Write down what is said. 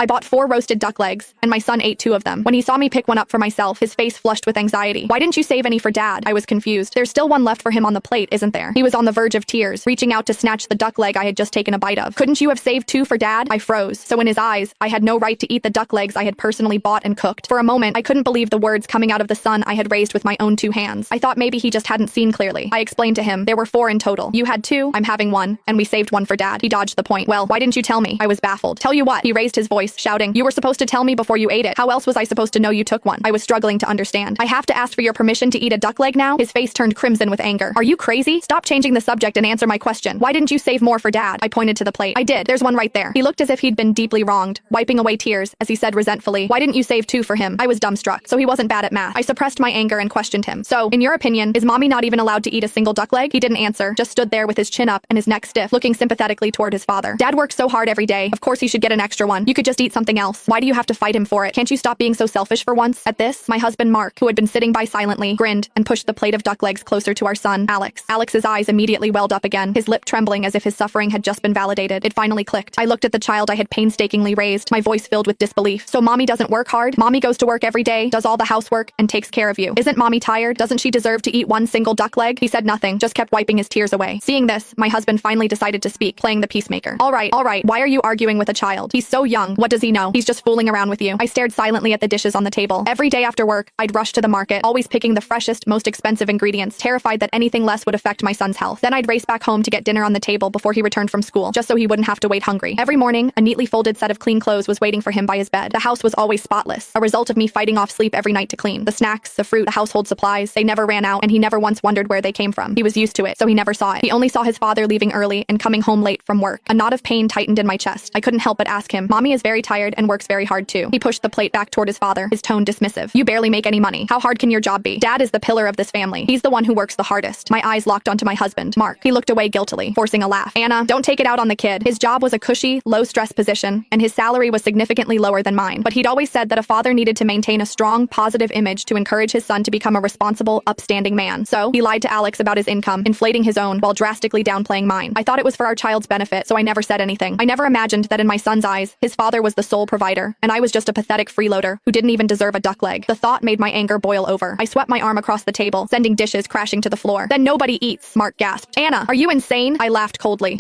I bought 4 roasted duck legs, and my son ate 2 of them. When he saw me pick one up for myself, his face flushed with anxiety. Why didn't you save any for Dad? I was confused. There's still one left for him on the plate, isn't there? He was on the verge of tears, reaching out to snatch the duck leg I had just taken a bite of. Couldn't you have saved 2 for Dad? I froze. So in his eyes, I had no right to eat the duck legs I had personally bought and cooked. For a moment, I couldn't believe the words coming out of the son I had raised with my own 2 hands. I thought maybe he just hadn't seen clearly. I explained to him, there were 4 in total. You had 2, I'm having 1, and we saved 1 for Dad. He dodged the point. Well, why didn't you tell me? I was baffled. Tell you what? He raised his voice, shouting, you were supposed to tell me before you ate it. How else was I supposed to know you took one? I was struggling to understand. I have to ask for your permission to eat a duck leg now? His face turned crimson with anger. Are you crazy? Stop changing the subject and answer my question. Why didn't you save more for Dad? I pointed to the plate. I did. There's one right there. He looked as if he'd been deeply wronged, wiping away tears as he said resentfully, why didn't you save 2 for him? I was dumbstruck. So he wasn't bad at math. I suppressed my anger and questioned him. So, in your opinion, is Mommy not even allowed to eat a single duck leg? He didn't answer, just stood there with his chin up and his neck stiff, looking sympathetically toward his father. Dad works so hard every day. Of course he should get an extra one. You could just eat something else. Why do you have to fight him for it? Can't you stop being so selfish for once? At this, my husband Mark, who had been sitting by silently, grinned and pushed the plate of duck legs closer to our son, Alex. Alex's eyes immediately welled up again, his lip trembling as if his suffering had just been validated. It finally clicked. I looked at the child I had painstakingly raised, my voice filled with disbelief. So Mommy doesn't work hard? Mommy goes to work every day, does all the housework, and takes care of you. Isn't Mommy tired? Doesn't she deserve to eat 1 single duck leg? He said nothing, just kept wiping his tears away. Seeing this, my husband finally decided to speak, playing the peacemaker. All right, why are you arguing with a child? He's so young. What does he know? He's just fooling around with you. I stared silently at the dishes on the table. Every day after work, I'd rush to the market, always picking the freshest, most expensive ingredients, terrified that anything less would affect my son's health. Then I'd race back home to get dinner on the table before he returned from school, just so he wouldn't have to wait hungry. Every morning, a neatly folded set of clean clothes was waiting for him by his bed. The house was always spotless, a result of me fighting off sleep every night to clean. The snacks, the fruit, the household supplies, they never ran out, and he never once wondered where they came from. He was used to it, so he never saw it. He only saw his father leaving early and coming home late from work. A knot of pain tightened in my chest. I couldn't help but ask him, Mommy is very tired and works very hard too. He pushed the plate back toward his father, his tone dismissive. You barely make any money. How hard can your job be? Dad is the pillar of this family. He's the one who works the hardest. My eyes locked onto my husband, Mark. He looked away guiltily, forcing a laugh. Anna, don't take it out on the kid. His job was a cushy, low-stress position, and his salary was significantly lower than mine. But he'd always said that a father needed to maintain a strong, positive image to encourage his son to become a responsible, upstanding man. So, he lied to Alex about his income, inflating his own while drastically downplaying mine. I thought it was for our child's benefit, so I never said anything. I never imagined that in my son's eyes, his father was the sole provider, and I was just a pathetic freeloader who didn't even deserve a duck leg. The thought made my anger boil over. I swept my arm across the table, sending dishes crashing to the floor. Then nobody eats, Mark gasped. Anna, are you insane? I laughed coldly.